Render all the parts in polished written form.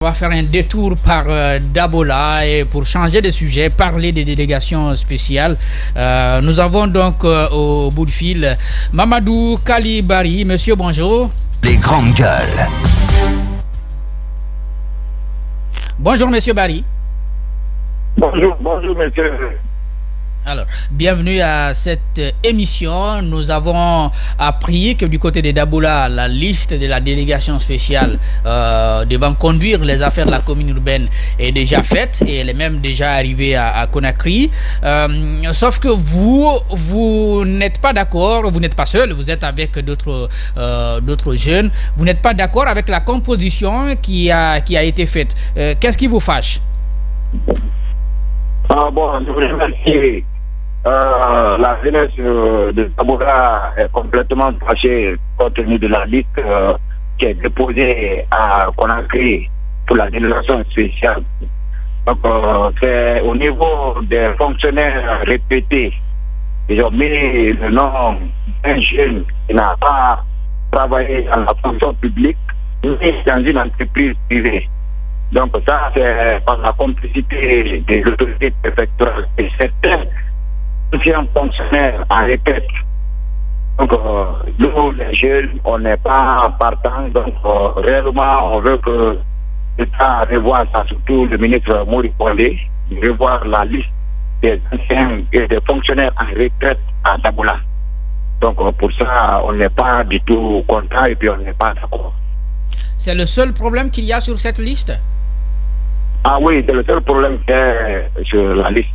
On va faire un détour par Dabola et pour changer de sujet, parler des délégations spéciales. Nous avons donc au bout de fil Mamadou Kalibari. Monsieur, bonjour. Les grandes gueules. Bonjour, monsieur Barry. Bonjour, monsieur. Alors, bienvenue à cette émission. Nous avons appris que du côté de Dabola, la liste de la délégation spéciale devant conduire les affaires de la commune urbaine est déjà faite et elle est même déjà arrivée à Conakry. Sauf que vous n'êtes pas d'accord, vous n'êtes pas seul, vous êtes avec d'autres jeunes. Vous n'êtes pas d'accord avec la composition qui a été faite. Qu'est-ce qui vous fâche? Je vous remercie. La jeunesse de Dabola est complètement fâchée compte tenu de la liste qui est déposée à Conakry pour la délégation spéciale. Donc, c'est au niveau des fonctionnaires répétés. Ils ont mis le nom d'un jeune qui n'a pas travaillé dans la fonction publique, mais dans une entreprise privée. Donc ça, c'est par la complicité des autorités préfectorales et certains anciens fonctionnaires en répète. Donc nous, les jeunes, on n'est pas partants. Donc réellement, on veut que l'État revoie ça, surtout le ministre Mori Kondé, revoir la liste des anciens et des fonctionnaires en retraite à Dabola. Donc pour ça, on n'est pas du tout content et puis on n'est pas d'accord. C'est le seul problème qu'il y a sur cette liste? Ah oui, c'est le seul problème qu'il y a sur la liste.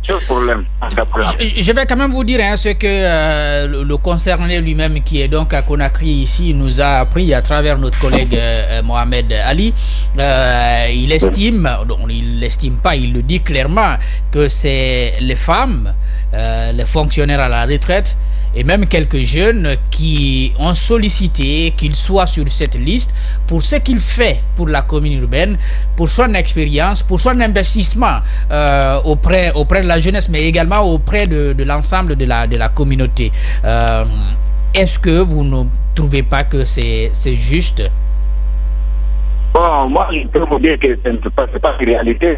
C'est le problème. Je vais quand même vous dire ce que le concerné lui-même, qui est donc à Conakry ici, nous a appris à travers notre collègue Mohamed Ali. Il estime, il l'estime pas, il le dit clairement, que c'est les femmes, les fonctionnaires à la retraite, et même quelques jeunes qui ont sollicité qu'il soit sur cette liste pour ce qu'il fait pour la commune urbaine, pour son expérience, pour son investissement auprès de la jeunesse, mais également auprès de l'ensemble de la communauté. Est-ce que vous ne trouvez pas que c'est juste? Bon, moi, je peux vous dire que ce n'est pas une réalité.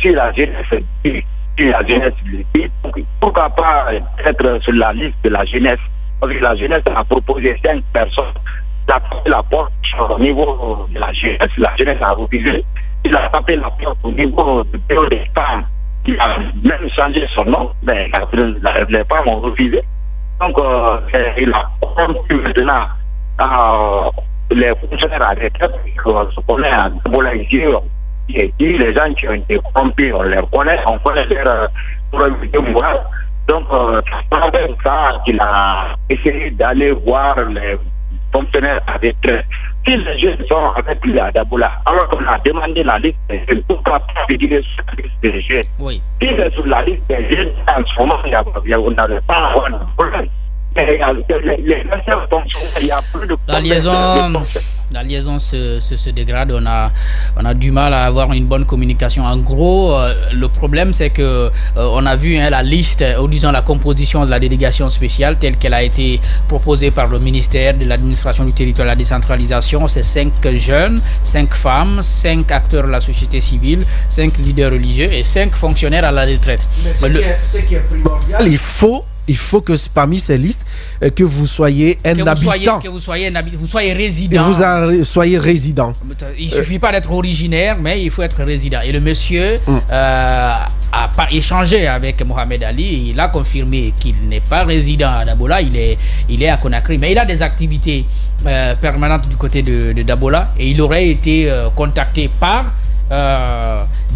Si la jeunesse le dit, pourquoi pas être sur la liste de la jeunesse? Parce que la jeunesse a proposé 5 personnes. Il a tapé la porte au niveau de la jeunesse a refusé. Il a tapé la porte au niveau du bureau des femmes. Il a même changé son nom, mais les femmes ont refusé. Donc, il a corrompu maintenant les fonctionnaires à retraite, ce qu'on est à Dabola ici. Et les gens qui ont été corrompus, on les connaît, on connaît leur probabilité morale. Donc, c'est avec ça qu'il a essayé d'aller voir les fonctionnaires à retraite. Si les jeunes sont avec lui à Dabola, alors qu'on a demandé la liste des jeunes, pourquoi pas figurer sur la liste des jeunes? Oui. Si c'est sur la liste des jeunes, en ce moment, on n'avait pas à avoir de problème. Mais les anciens fonctionnaires, il y a plus de problème. La liaison se dégrade, on a du mal à avoir une bonne communication. En gros, le problème c'est que on a vu la liste, ou disons la composition de la délégation spéciale telle qu'elle a été proposée par le ministère de l'administration du territoire et de la décentralisation. C'est 5 jeunes, 5 femmes, 5 acteurs de la société civile, 5 leaders religieux et 5 fonctionnaires à la retraite. Mais ce qui est primordial, il faut que parmi ces listes, que vous soyez un habitant. Que vous soyez résident. Et vous soyez résident. Il ne suffit pas d'être originaire, mais il faut être résident. Et le monsieur a pas échangé avec Mohamed Ali. Il a confirmé qu'il n'est pas résident à Dabola. Il est à Conakry. Mais il a des activités permanentes du côté de Dabola. Et il aurait été contacté par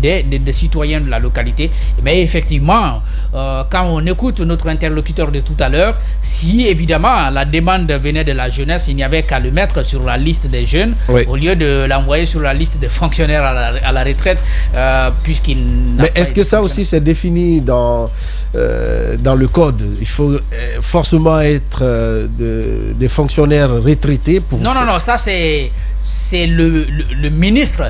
des citoyens de la localité. Mais effectivement, quand on écoute notre interlocuteur de tout à l'heure, si évidemment la demande venait de la jeunesse, il n'y avait qu'à le mettre sur la liste des jeunes, oui, au lieu de l'envoyer sur la liste des fonctionnaires à la retraite, puisqu'il n'a Mais est-ce que ça aussi c'est défini dans le code? Il faut forcément être des fonctionnaires retraités pour... Non, ça c'est le ministre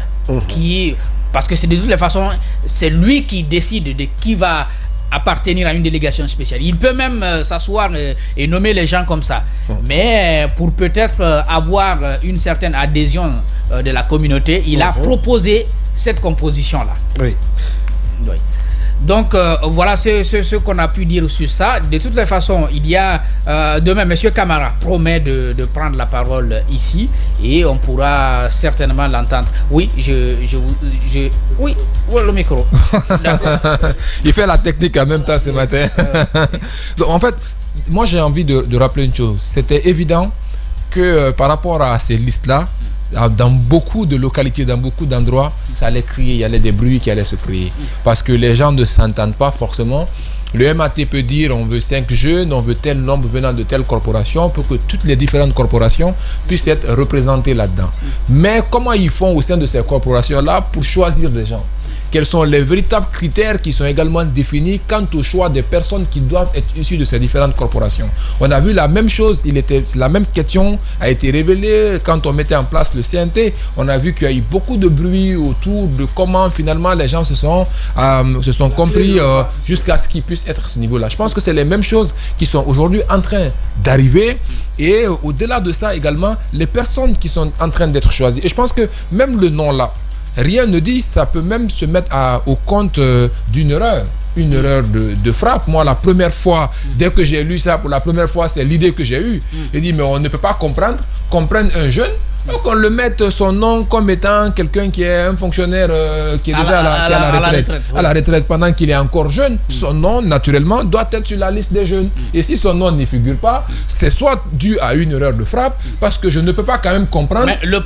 qui... Parce que c'est de toutes les façons, c'est lui qui décide de qui va appartenir à une délégation spéciale. Il peut même s'asseoir et nommer les gens comme ça. Mais pour peut-être avoir une certaine adhésion de la communauté, il a proposé cette composition-là. Oui. Donc voilà ce qu'on a pu dire sur ça. De toutes les façons, il y a demain, M. Camara promet de prendre la parole ici et on pourra certainement l'entendre. Oui, oui, le micro. Il fait la technique en même temps ce matin. Donc, en fait, moi j'ai envie de rappeler une chose. C'était évident que par rapport à ces listes-là, dans beaucoup de localités, dans beaucoup d'endroits, ça allait crier, il y avait des bruits qui allaient se créer. Parce que les gens ne s'entendent pas forcément. Le MAT peut dire on veut 5 jeunes, on veut tel nombre venant de telle corporation pour que toutes les différentes corporations puissent être représentées là-dedans. Mais comment ils font au sein de ces corporations-là pour choisir des gens ? Quels sont les véritables critères qui sont également définis quant au choix des personnes qui doivent être issues de ces différentes corporations? On a vu la même chose, la même question a été révélée quand on mettait en place le CNT. On a vu qu'il y a eu beaucoup de bruit autour de comment finalement les gens se sont compris jusqu'à ce qu'ils puissent être à ce niveau-là. Je pense que c'est les mêmes choses qui sont aujourd'hui en train d'arriver. Et au-delà de ça également, les personnes qui sont en train d'être choisies. Et je pense que même le nom là, rien ne dit, ça peut même se mettre au compte d'une erreur. Une erreur de frappe. Moi, la première fois, dès que j'ai lu ça pour la première fois, c'est l'idée que j'ai eue. J'ai dit, mais on ne peut pas comprendre un jeune, qu'on le mette son nom comme étant quelqu'un qui est un fonctionnaire qui est déjà à la retraite pendant qu'il est encore jeune. Son nom, naturellement, doit être sur la liste des jeunes. Et si son nom n'y figure pas, c'est soit dû à une erreur de frappe, parce que je ne peux pas quand même comprendre. Mais le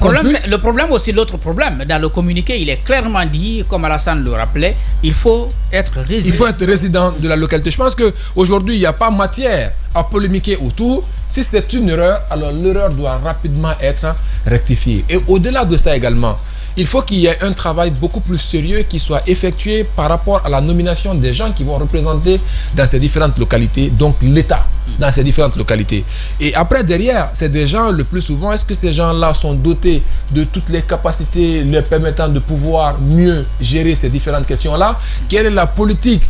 problème aussi, l'autre problème, dans le communiqué, il est clairement dit, comme Alassane le rappelait, il faut être résident. Il faut être résident de la localité. Je pense qu'aujourd'hui, il n'y a pas matière à polémiquer autour. Si c'est une erreur, alors l'erreur doit rapidement être rectifiée. Et au-delà de ça également, il faut qu'il y ait un travail beaucoup plus sérieux qui soit effectué par rapport à la nomination des gens qui vont représenter dans ces différentes localités, donc l'État dans ces différentes localités. Et après, derrière, c'est des gens, le plus souvent, est-ce que ces gens-là sont dotés de toutes les capacités leur permettant de pouvoir mieux gérer ces différentes questions-là? Quelle est la politique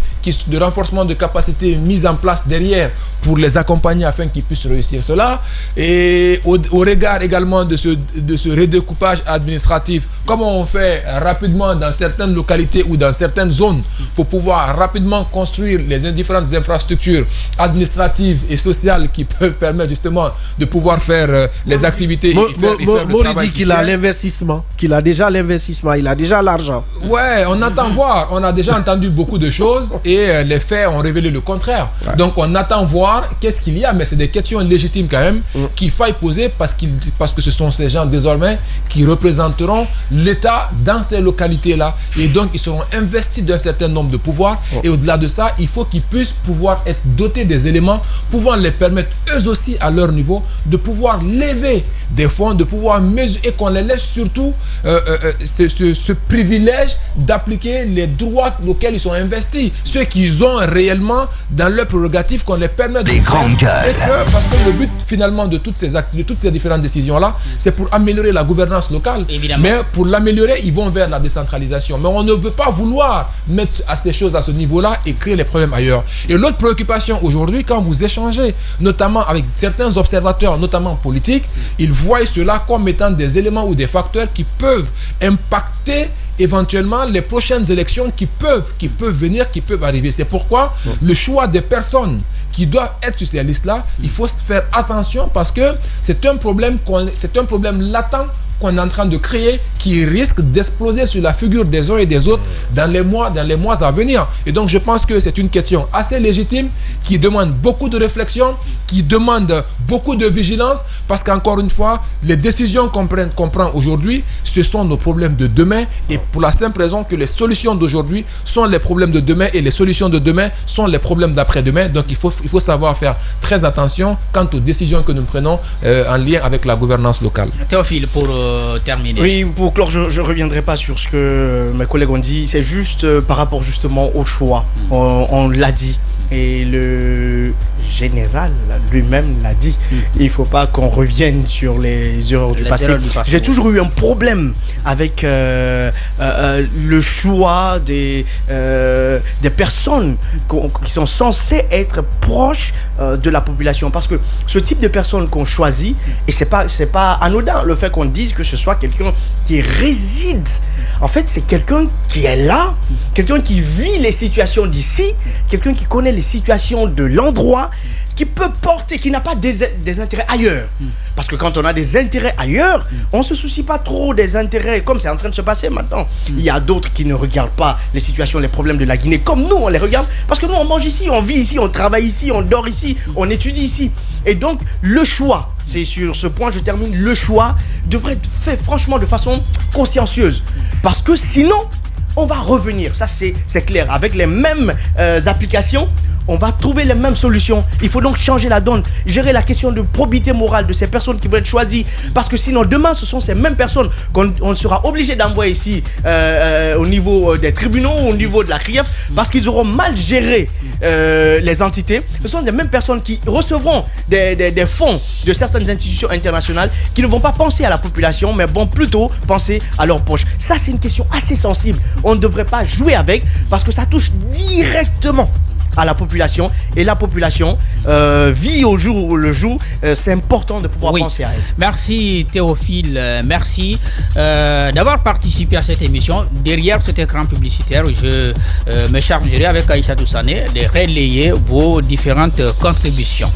de renforcement de capacités mise en place derrière pour les accompagner afin qu'ils puissent réussir cela? Et au regard également de ce redécoupage administratif, comment on fait rapidement dans certaines localités ou dans certaines zones pour pouvoir rapidement construire les différentes infrastructures administratives et sociales qui peuvent permettre justement de pouvoir faire les activités et faire le travail dit qu'il a l'investissement, qu'il a déjà l'investissement, il a déjà l'argent. Ouais, on attend voir. On a déjà entendu beaucoup de choses et les faits ont révélé le contraire. Ouais. Donc on attend voir qu'est-ce qu'il y a, mais c'est des questions légitimes quand même qu'il faille poser parce que ce sont ces gens désormais qui représenteront l'État dans ces localités-là et donc ils seront investis d'un certain nombre de pouvoirs et au-delà de ça, il faut qu'ils puissent pouvoir être dotés des éléments pouvant les permettre eux aussi à leur niveau de pouvoir lever des fonds, de pouvoir mesurer et qu'on les laisse surtout ce privilège d'appliquer les droits auxquels ils sont investis, ceux qu'ils ont réellement dans leur prérogative, qu'on les permet de faire. Parce que le but finalement de toutes ces actes, de toutes ces différentes décisions-là, c'est pour améliorer la gouvernance locale. Évidemment. Mais pour l'améliorer, ils vont vers la décentralisation. Mais on ne veut pas vouloir mettre à ces choses à ce niveau-là et créer les problèmes ailleurs. Et l'autre préoccupation aujourd'hui, quand vous échangez, notamment avec certains observateurs, notamment politiques, ils voient cela comme étant des éléments ou des facteurs qui peuvent impacter éventuellement les prochaines élections qui peuvent venir, qui peuvent arriver. C'est pourquoi le choix des personnes qui doivent être sur ces listes-là, il faut se faire attention parce que c'est un problème latent qu'on est en train de créer qui risque d'exploser sur la figure des uns et des autres dans les mois à venir. Et donc je pense que c'est une question assez légitime qui demande beaucoup de réflexion, qui demande beaucoup de vigilance parce qu'encore une fois, les décisions qu'on prend aujourd'hui, ce sont nos problèmes de demain et pour la simple raison que les solutions d'aujourd'hui sont les problèmes de demain et les solutions de demain sont les problèmes d'après-demain. Donc il faut savoir faire très attention quant aux décisions que nous prenons en lien avec la gouvernance locale. Théophile, pour terminer. Oui, pour clore, je ne reviendrai pas sur ce que mes collègues ont dit. C'est juste par rapport justement au choix. On l'a dit. Et le général lui-même l'a dit. Il ne faut pas qu'on revienne sur les erreurs du passé. J'ai toujours eu un problème avec le choix des personnes qui sont censées être proches de la population. Parce que ce type de personnes qu'on choisit, et c'est pas anodin le fait qu'on dise que ce soit quelqu'un qui réside. En fait, c'est quelqu'un qui est là, quelqu'un qui vit les situations d'ici, quelqu'un qui connaît les situations de l'endroit, qui peut porter, qui n'a pas des intérêts ailleurs. Parce que quand on a des intérêts ailleurs, on ne se soucie pas trop des intérêts, comme c'est en train de se passer maintenant. Il y a d'autres qui ne regardent pas les situations, les problèmes de la Guinée, comme nous, on les regarde. Parce que nous, on mange ici, on vit ici, on travaille ici, on dort ici, on étudie ici. Et donc, le choix, c'est sur ce point, je termine, le choix devrait être fait franchement de façon consciencieuse. Parce que sinon, on va revenir, ça c'est clair, avec les mêmes applications, on va trouver les mêmes solutions. Il faut donc changer la donne, gérer la question de probité morale de ces personnes qui vont être choisies, parce que sinon demain ce sont ces mêmes personnes qu'on sera obligé d'envoyer ici au niveau des tribunaux, au niveau de la CRIEF, parce qu'ils auront mal géré les entités. Ce sont les mêmes personnes qui recevront des fonds de certaines institutions internationales, qui ne vont pas penser à la population, mais vont plutôt penser à leurs proches. Ça, c'est une question assez sensible. On ne devrait pas jouer avec, parce que ça touche directement à la population, et la population vit au jour le jour. C'est important de pouvoir penser à elle. Merci Théophile, merci d'avoir participé à cette émission. Derrière cet écran publicitaire, je me chargerai avec Aïssatou Sané de relayer vos différentes contributions.